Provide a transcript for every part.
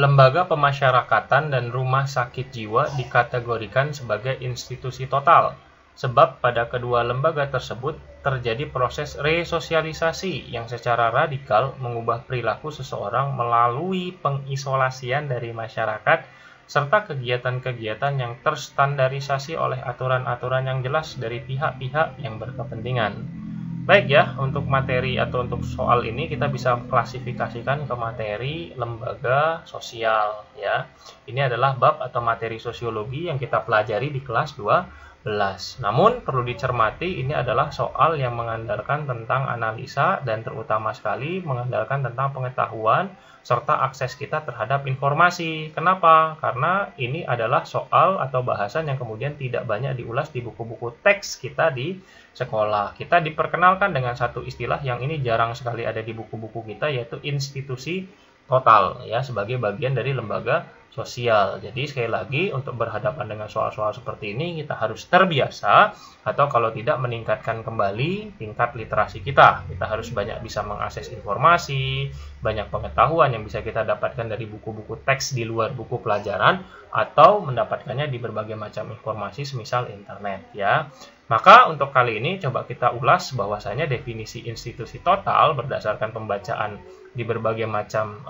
lembaga pemasyarakatan dan rumah sakit jiwa dikategorikan sebagai institusi total, sebab pada kedua lembaga tersebut terjadi proses resosialisasi yang secara radikal mengubah perilaku seseorang melalui pengisolasian dari masyarakat serta kegiatan-kegiatan yang terstandarisasi oleh aturan-aturan yang jelas dari pihak-pihak yang berkepentingan. Baik ya, untuk materi atau untuk soal ini kita bisa klasifikasikan ke materi lembaga sosial ya. Ini adalah bab atau materi sosiologi yang kita pelajari di kelas 12. Namun perlu dicermati ini adalah soal yang mengandalkan tentang analisa dan terutama sekali mengandalkan tentang pengetahuan serta akses kita terhadap informasi. Kenapa? Karena ini adalah soal atau bahasan yang kemudian tidak banyak diulas di buku-buku teks kita di sekolah. Kita diperkenalkan dengan satu istilah yang ini jarang sekali ada di buku-buku kita, yaitu institusi total ya, sebagai bagian dari lembaga sosial. Jadi sekali lagi untuk berhadapan dengan soal-soal seperti ini kita harus terbiasa atau kalau tidak meningkatkan kembali tingkat literasi kita. Kita harus banyak bisa mengakses informasi, banyak pengetahuan yang bisa kita dapatkan dari buku-buku teks di luar buku pelajaran atau mendapatkannya di berbagai macam informasi semisal internet ya. Maka untuk kali ini coba kita ulas bahwasanya definisi institusi total berdasarkan pembacaan di berbagai macam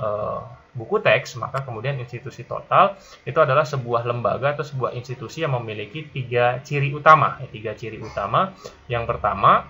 buku teks. Maka kemudian institusi total itu adalah sebuah lembaga atau sebuah institusi yang memiliki tiga ciri utama. Yang pertama,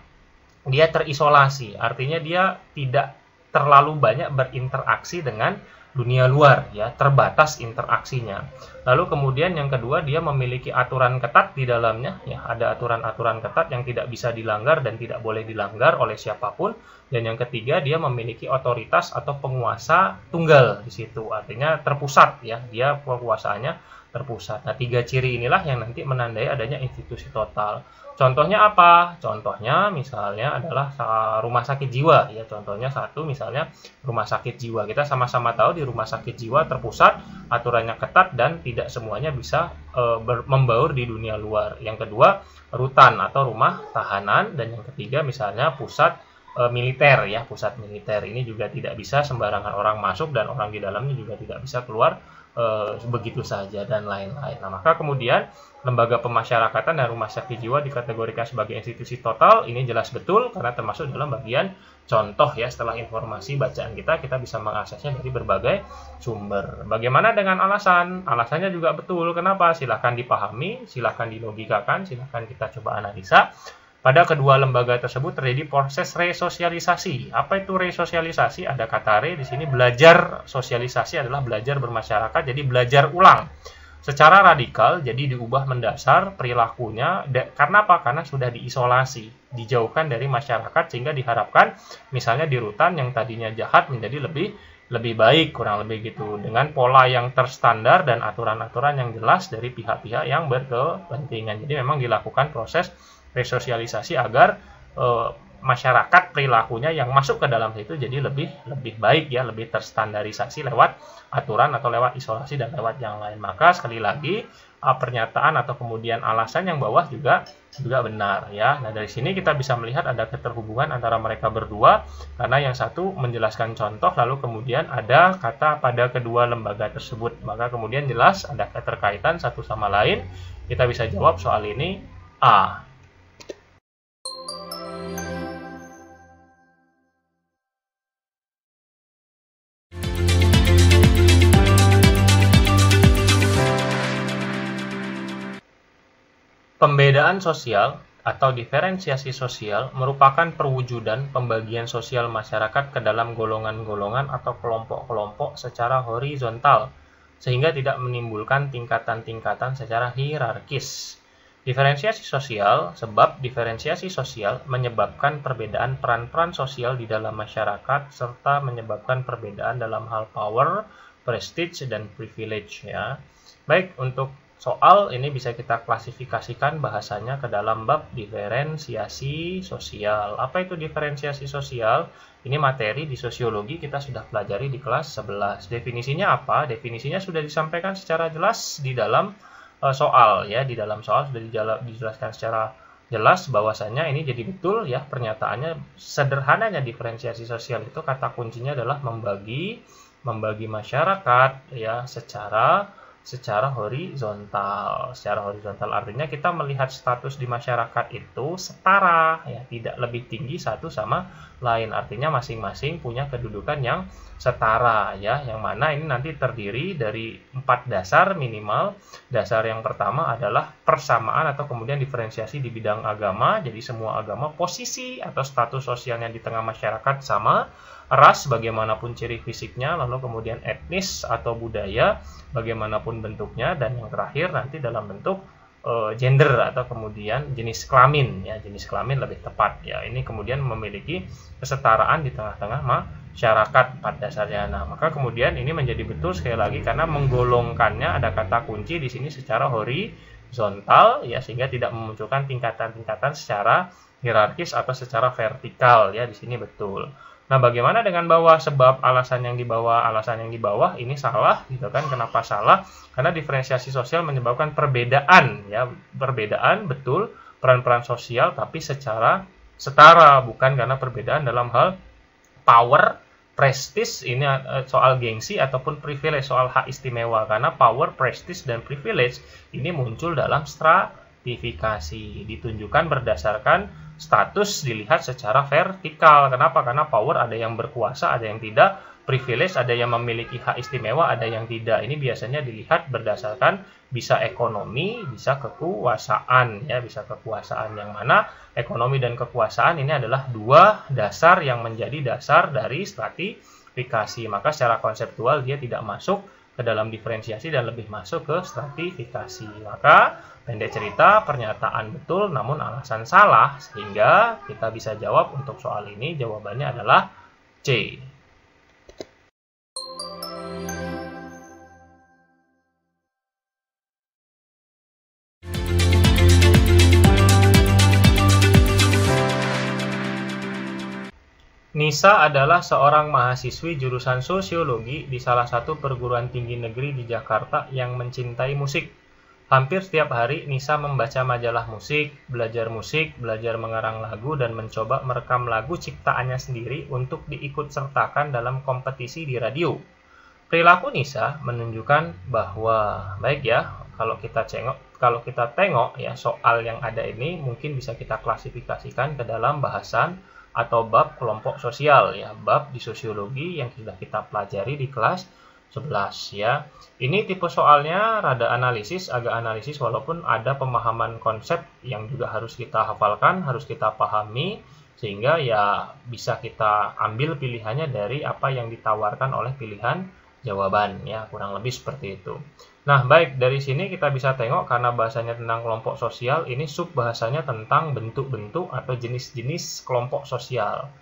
dia terisolasi, artinya dia tidak terlalu banyak berinteraksi dengan dunia luar ya, terbatas interaksinya. Lalu kemudian yang kedua, dia memiliki aturan ketat di dalamnya ya, ada aturan-aturan ketat yang tidak bisa dilanggar dan tidak boleh dilanggar oleh siapapun. Dan yang ketiga, dia memiliki otoritas atau penguasa tunggal di situ, artinya terpusat ya, dia kekuasaannya terpusat. Nah, tiga ciri inilah yang nanti menandai adanya institusi total. Contohnya apa? Contohnya misalnya adalah rumah sakit jiwa ya. Contohnya satu misalnya rumah sakit jiwa. Kita sama-sama tahu di rumah sakit jiwa terpusat, aturannya ketat dan tidak semuanya bisa membaur di dunia luar. Yang kedua, rutan atau rumah tahanan, dan yang ketiga misalnya pusat militer ya, pusat militer. Ini juga tidak bisa sembarangan orang masuk dan orang di dalamnya juga tidak bisa keluar begitu saja dan lain-lain. Nah, maka kemudian lembaga pemasyarakatan dan rumah sakit jiwa dikategorikan sebagai institusi total. Ini jelas betul karena termasuk dalam bagian contoh ya. Setelah informasi bacaan kita bisa mengaksesnya dari berbagai sumber. Bagaimana dengan alasan? Alasannya juga betul. Kenapa? Silahkan dipahami, silahkan dilogikakan, silahkan kita coba analisa. Pada kedua lembaga tersebut terjadi proses resosialisasi. Apa itu resosialisasi? Ada kata re di sini. Belajar sosialisasi adalah belajar bermasyarakat, jadi belajar ulang secara radikal, jadi diubah mendasar perilakunya. Karena apa? Karena sudah diisolasi, dijauhkan dari masyarakat, sehingga diharapkan misalnya di rutan yang tadinya jahat menjadi lebih baik, kurang lebih gitu, dengan pola yang terstandar dan aturan-aturan yang jelas dari pihak-pihak yang berkepentingan. Jadi memang dilakukan proses resosialisasi agar masyarakat perilakunya yang masuk ke dalam situ jadi lebih baik ya, lebih terstandarisasi lewat aturan atau lewat isolasi dan lewat yang lain. Maka sekali lagi pernyataan atau kemudian alasan yang bawah juga benar ya. Nah, dari sini kita bisa melihat ada keterhubungan antara mereka berdua, karena yang satu menjelaskan contoh lalu kemudian ada kata pada kedua lembaga tersebut. Maka kemudian jelas ada keterkaitan satu sama lain. Kita bisa jawab soal ini A. Pembedaan sosial atau diferensiasi sosial merupakan perwujudan pembagian sosial masyarakat ke dalam golongan-golongan atau kelompok-kelompok secara horizontal, sehingga tidak menimbulkan tingkatan-tingkatan secara hierarkis. Diferensiasi sosial, sebab diferensiasi sosial menyebabkan perbedaan peran-peran sosial di dalam masyarakat, serta menyebabkan perbedaan dalam hal power, prestige, dan privilege ya. Baik, untuk soal ini bisa kita klasifikasikan bahasanya ke dalam bab diferensiasi sosial. Apa itu diferensiasi sosial? Ini materi di sosiologi kita sudah pelajari di kelas 11. Definisinya apa? Definisinya sudah disampaikan secara jelas di dalam soal ya. Di dalam soal sudah dijelaskan secara jelas bahwasanya ini jadi betul ya pernyataannya. Sederhananya diferensiasi sosial itu kata kuncinya adalah membagi membagi masyarakat ya secara horizontal. Secara horizontal artinya kita melihat status di masyarakat itu setara, ya, tidak lebih tinggi satu sama lain. Artinya masing-masing punya kedudukan yang setara, ya. Yang mana ini nanti terdiri dari 4 dasar minimal. Dasar yang pertama adalah persamaan atau kemudian diferensiasi di bidang agama. Jadi semua agama posisi atau status sosialnya di tengah masyarakat sama. Ras bagaimanapun ciri fisiknya, lalu kemudian etnis atau budaya bagaimanapun bentuknya, dan yang terakhir nanti dalam bentuk gender atau kemudian jenis kelamin, ya, jenis kelamin lebih tepat, ya. Ini kemudian memiliki kesetaraan di tengah-tengah masyarakat 4 dasarnya. Nah, maka kemudian ini menjadi betul sekali lagi karena menggolongkannya ada kata kunci di sini secara horizontal, ya, sehingga tidak memunculkan tingkatan-tingkatan secara hierarkis atau secara vertikal, ya. Di sini betul. Nah, bagaimana dengan bawah? Sebab alasan yang di bawah ini salah, gitu kan? Kenapa salah? Karena diferensiasi sosial menyebabkan perbedaan, ya, perbedaan betul peran-peran sosial, tapi secara setara, bukan karena perbedaan dalam hal power, prestige, ini soal gengsi ataupun privilege, soal hak istimewa. Karena power, prestige, dan privilege ini muncul dalam stratifikasi, ditunjukkan berdasarkan status, dilihat secara vertikal. Kenapa? Karena power ada yang berkuasa, ada yang tidak. Privilege ada yang memiliki hak istimewa, ada yang tidak. Ini biasanya dilihat berdasarkan bisa ekonomi, bisa kekuasaan, ya, bisa kekuasaan, yang mana ekonomi dan kekuasaan ini adalah 2 dasar yang menjadi dasar dari stratifikasi. Maka secara konseptual dia tidak masuk ke dalam diferensiasi dan lebih masuk ke stratifikasi. Maka pendek cerita, pernyataan betul namun alasan salah, sehingga kita bisa jawab untuk soal ini jawabannya adalah C. Nisa adalah seorang mahasiswi jurusan sosiologi di salah satu perguruan tinggi negeri di Jakarta yang mencintai musik. Hampir setiap hari Nisa membaca majalah musik, belajar mengarang lagu, dan mencoba merekam lagu ciptaannya sendiri untuk diikut-sertakan dalam kompetisi di radio. Perilaku Nisa menunjukkan bahwa, baik ya, kalau kita tengok ya, soal yang ada ini mungkin bisa kita klasifikasikan ke dalam bahasan atau bab kelompok sosial, ya, bab di sosiologi yang sudah kita pelajari di kelas 11, ya. Ini tipe soalnya rada analisis, agak analisis, walaupun ada pemahaman konsep yang juga harus kita hafalkan, harus kita pahami, sehingga ya bisa kita ambil pilihannya dari apa yang ditawarkan oleh pilihan jawaban, ya, kurang lebih seperti itu. Nah, baik, dari sini kita bisa tengok karena bahasanya tentang kelompok sosial, ini sub bahasanya tentang bentuk-bentuk atau jenis-jenis kelompok sosial.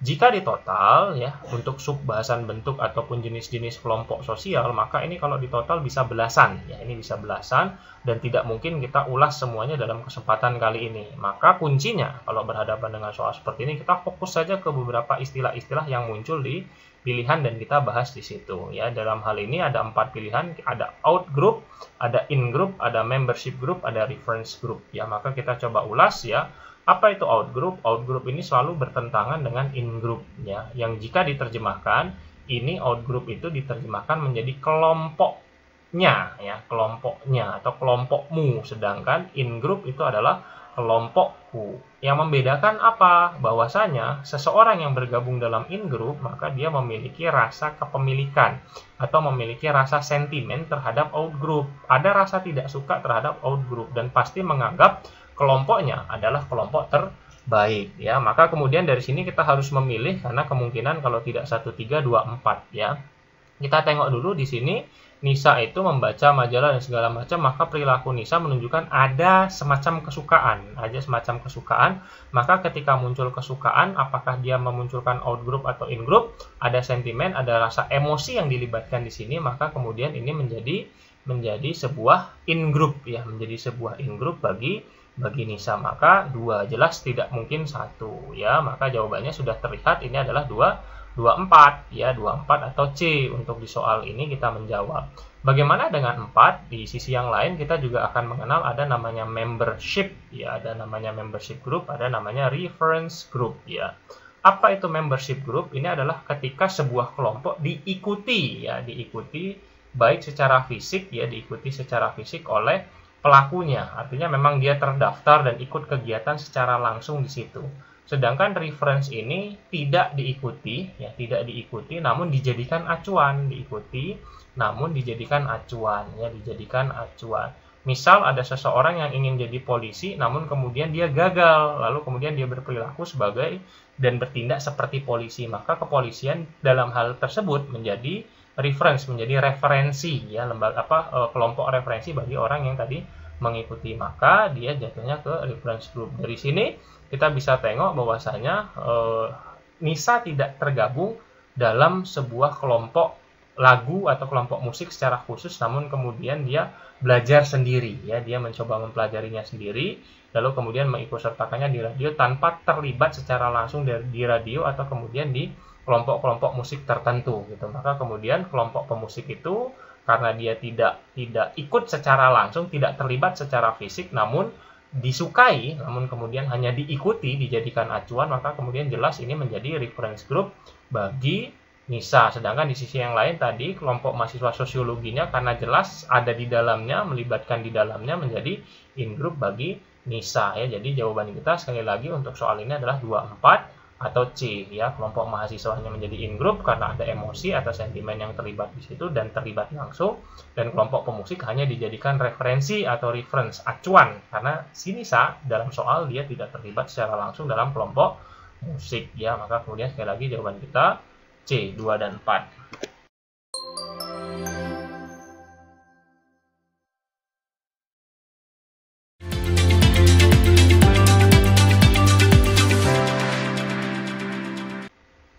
Jika ditotal, ya, untuk sub bahasan bentuk ataupun jenis-jenis kelompok sosial, maka ini kalau ditotal bisa belasan, ya, ini bisa belasan, dan tidak mungkin kita ulas semuanya dalam kesempatan kali ini. Maka kuncinya kalau berhadapan dengan soal seperti ini, kita fokus saja ke beberapa istilah-istilah yang muncul di pilihan dan kita bahas di situ, ya. Dalam hal ini ada 4 pilihan, ada out group, ada in group, ada membership group, ada reference group, ya. Maka kita coba ulas, ya. Apa itu out group? Out group ini selalu bertentangan dengan in group, ya. Yang jika diterjemahkan, ini out group itu diterjemahkan menjadi kelompoknya, ya, kelompoknya atau kelompokmu, sedangkan in group itu adalah kelompokku. Yang membedakan apa? Bahwasanya seseorang yang bergabung dalam in group, maka dia memiliki rasa kepemilikan atau memiliki rasa sentimen terhadap out group. Ada rasa tidak suka terhadap out group dan pasti menganggap kelompoknya adalah kelompok terbaik, ya. Maka kemudian dari sini kita harus memilih karena kemungkinan kalau tidak 1, 3, 2, 4, ya. Kita tengok dulu di sini. Nisa itu membaca majalah dan segala macam, maka perilaku Nisa menunjukkan ada semacam kesukaan. Maka ketika muncul kesukaan, apakah dia memunculkan out group atau in group? Ada sentimen, ada rasa emosi yang dilibatkan di sini, maka kemudian ini menjadi sebuah in group, ya, menjadi sebuah in group bagi Nisa. Maka 2 jelas tidak mungkin 1, ya. Maka jawabannya sudah terlihat, ini adalah 24, ya, 24 atau C untuk di soal ini kita menjawab. Bagaimana dengan 4? Di sisi yang lain kita juga akan mengenal ada namanya membership, ya, ada namanya membership group, ada namanya reference group, ya. Apa itu membership group? Ini adalah ketika sebuah kelompok diikuti baik secara fisik diikuti secara fisik oleh pelakunya. Artinya memang dia terdaftar dan ikut kegiatan secara langsung di situ. Sedangkan reference ini tidak diikuti namun dijadikan acuan, dijadikan acuan. Misal ada seseorang yang ingin jadi polisi namun kemudian dia gagal, lalu kemudian dia berperilaku sebagai dan bertindak seperti polisi, maka kepolisian dalam hal tersebut menjadi reference, menjadi referensi kelompok referensi bagi orang yang tadi mengikuti, maka dia jatuhnya ke reference group. Dari sini kita bisa tengok bahwasanya NISA tidak tergabung dalam sebuah kelompok lagu atau kelompok musik secara khusus, namun kemudian dia belajar sendiri dia mencoba mempelajarinya sendiri, lalu kemudian mengikutsertakannya di radio tanpa terlibat secara langsung di radio atau kemudian di kelompok-kelompok musik tertentu gitu. Maka kemudian kelompok pemusik itu karena dia tidak ikut secara langsung, tidak terlibat secara fisik, namun disukai, namun kemudian hanya diikuti, dijadikan acuan, maka kemudian jelas ini menjadi reference group bagi NISA. Sedangkan di sisi yang lain tadi kelompok mahasiswa sosiologinya karena jelas ada di dalamnya, melibatkan di dalamnya, menjadi in group bagi NISA Jadi jawaban kita sekali lagi untuk soal ini adalah 24 atau C kelompok mahasiswanya menjadi in group karena ada emosi atau sentimen yang terlibat di situ dan terlibat langsung, dan kelompok pemusik hanya dijadikan referensi atau reference, acuan, karena si NISA dalam soal dia tidak terlibat secara langsung dalam kelompok musik maka kemudian sekali lagi jawaban kita C, 2 dan 4.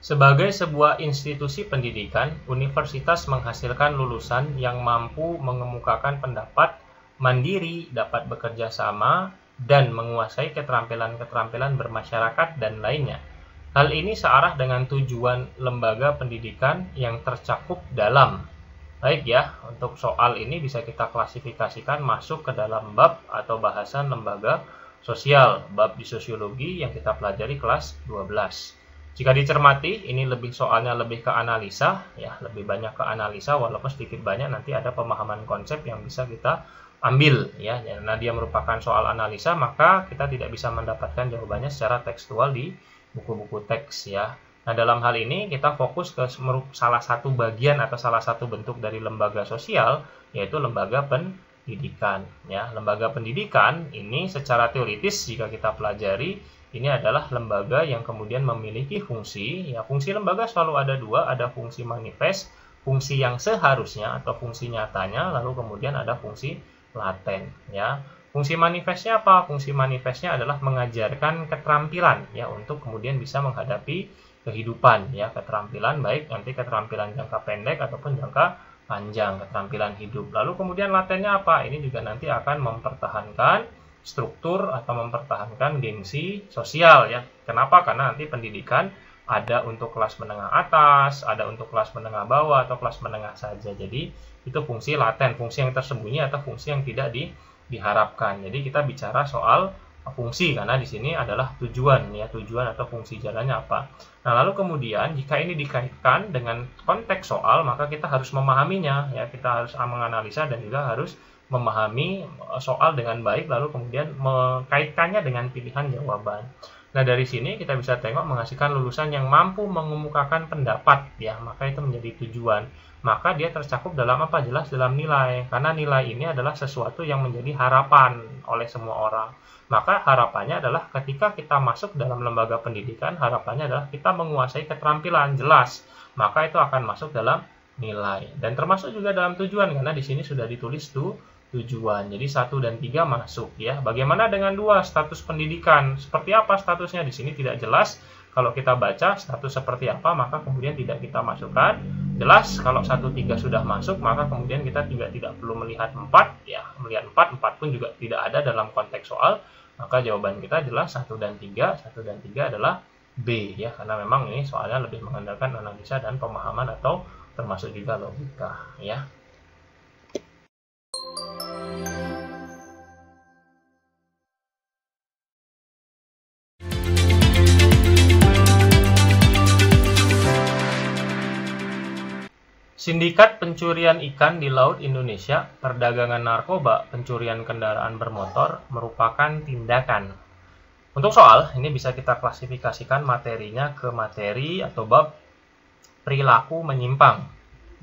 Sebagai sebuah institusi pendidikan, universitas menghasilkan lulusan yang mampu mengemukakan pendapat, mandiri, dapat bekerja sama, dan menguasai keterampilan-keterampilan bermasyarakat dan lainnya. Hal ini searah dengan tujuan lembaga pendidikan yang tercakup dalam. Baik untuk soal ini bisa kita klasifikasikan masuk ke dalam bab atau bahasan lembaga sosial, bab di sosiologi yang kita pelajari kelas 12. Jika dicermati, ini soalnya lebih ke analisa, lebih banyak ke analisa, walaupun sedikit banyak nanti ada pemahaman konsep yang bisa kita ambil, Karena dia merupakan soal analisa, maka kita tidak bisa mendapatkan jawabannya secara tekstual di buku-buku teks, Nah, dalam hal ini kita fokus ke salah satu bagian atau salah satu bentuk dari lembaga sosial, yaitu lembaga pendidikan, Lembaga pendidikan ini secara teoritis jika kita pelajari, ini adalah lembaga yang kemudian memiliki fungsi. Fungsi lembaga selalu ada dua, ada fungsi manifest, fungsi yang seharusnya atau fungsi nyatanya, lalu kemudian ada fungsi laten. Fungsi manifestnya apa? Fungsi manifestnya adalah mengajarkan keterampilan untuk kemudian bisa menghadapi kehidupan keterampilan, baik nanti keterampilan jangka pendek ataupun jangka panjang, keterampilan hidup. Lalu kemudian latennya apa? Ini juga nanti akan mempertahankan struktur atau mempertahankan gengsi sosial Kenapa? Karena nanti pendidikan ada untuk kelas menengah atas, ada untuk kelas menengah bawah atau kelas menengah saja. Jadi itu fungsi laten, fungsi yang tersembunyi atau fungsi yang tidak diharapkan. Jadi kita bicara soal fungsi karena di sini adalah tujuan tujuan atau fungsi jalannya apa. Nah, lalu kemudian jika ini dikaitkan dengan konteks soal, maka kita harus memahaminya kita harus menganalisa dan juga harus memahami soal dengan baik, lalu kemudian mengkaitkannya dengan pilihan jawaban. Nah, dari sini kita bisa tengok menghasilkan lulusan yang mampu mengemukakan pendapat maka itu menjadi tujuan. Maka dia tercakup dalam apa? Jelas dalam nilai, karena nilai ini adalah sesuatu yang menjadi harapan oleh semua orang. Maka harapannya adalah ketika kita masuk dalam lembaga pendidikan, harapannya adalah kita menguasai keterampilan, jelas. Maka itu akan masuk dalam nilai. Dan termasuk juga dalam tujuan, karena di sini sudah ditulis tujuan. Jadi 1 dan 3 masuk Bagaimana dengan 2? Status pendidikan. Seperti apa statusnya? Di sini tidak jelas. Kalau kita baca status seperti apa, maka kemudian tidak kita masukkan. Jelas kalau 1, 3 sudah masuk, maka kemudian kita juga tidak perlu melihat 4 Melihat 4 pun juga tidak ada dalam konteks soal. Maka jawaban kita jelas 1 dan 3. 1 dan 3 adalah B karena memang ini soalnya lebih mengandalkan analisa dan pemahaman atau termasuk juga logika Sindikat pencurian ikan di Laut Indonesia, perdagangan narkoba, pencurian kendaraan bermotor merupakan tindakan. Untuk soal, ini bisa kita klasifikasikan materinya ke materi atau bab perilaku menyimpang.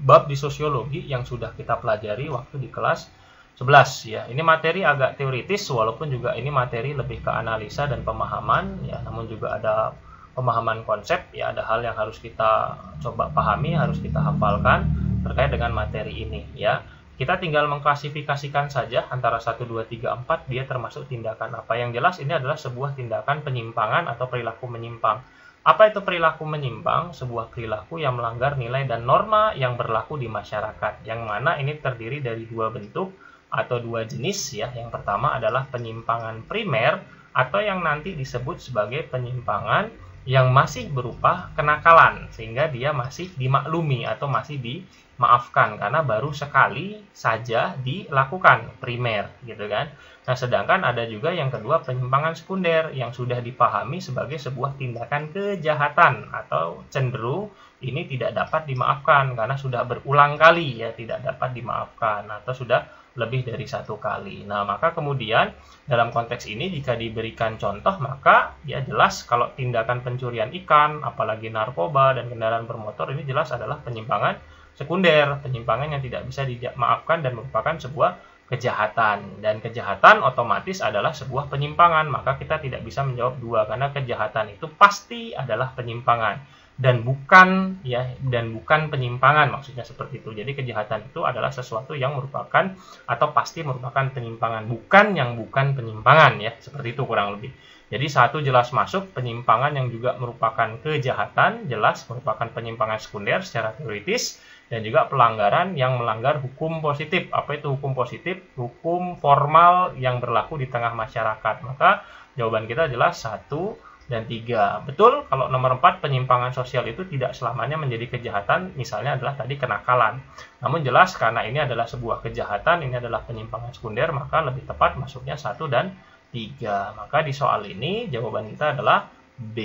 Bab di sosiologi yang sudah kita pelajari waktu di kelas 11 ya. Ini materi agak teoritis walaupun juga ini materi lebih ke analisa dan pemahaman ya, namun juga ada pemahaman konsep ya, ada hal yang harus kita coba pahami, harus kita hafalkan terkait dengan materi ini ya. Kita tinggal mengklasifikasikan saja antara 1, 2, 3, 4 dia termasuk tindakan apa. Yang jelas ini adalah sebuah tindakan penyimpangan atau perilaku menyimpang. Apa itu perilaku menyimpang? Sebuah perilaku yang melanggar nilai dan norma yang berlaku di masyarakat. Yang mana ini terdiri dari dua bentuk atau dua jenis ya. Yang pertama adalah penyimpangan primer atau yang nanti disebut sebagai penyimpangan yang masih berupa kenakalan sehingga dia masih dimaklumi atau masih dimaafkan karena baru sekali saja dilakukan primer gitu kan. Nah, sedangkan ada juga yang kedua penyimpangan sekunder yang sudah dipahami sebagai sebuah tindakan kejahatan atau cenderung ini tidak dapat dimaafkan karena sudah berulang kali ya, tidak dapat dimaafkan atau sudah lebih dari satu kali. Nah, maka kemudian dalam konteks ini jika diberikan contoh maka ya jelas kalau tindakan pencurian ikan, apalagi narkoba dan kendaraan bermotor ini jelas adalah penyimpangan sekunder, penyimpangan yang tidak bisa dimaafkan dan merupakan sebuah kejahatan. Dan kejahatan otomatis adalah sebuah penyimpangan, maka kita tidak bisa menjawab dua karena kejahatan itu pasti adalah penyimpangan. Dan bukan penyimpangan, maksudnya seperti itu. Jadi kejahatan itu adalah sesuatu yang merupakan atau pasti merupakan penyimpangan, bukan yang bukan penyimpangan ya, seperti itu kurang lebih. Jadi satu jelas masuk penyimpangan yang juga merupakan kejahatan, jelas merupakan penyimpangan sekunder secara teoritis, dan juga pelanggaran yang melanggar hukum positif. Apa itu hukum positif? Hukum formal yang berlaku di tengah masyarakat. Maka jawaban kita jelas 1 dan 3. Betul, kalau nomor 4 penyimpangan sosial itu tidak selamanya menjadi kejahatan, misalnya adalah tadi kenakalan. Namun jelas karena ini adalah sebuah kejahatan, ini adalah penyimpangan sekunder, maka lebih tepat masuknya 1 dan 3. Maka di soal ini jawaban kita adalah B.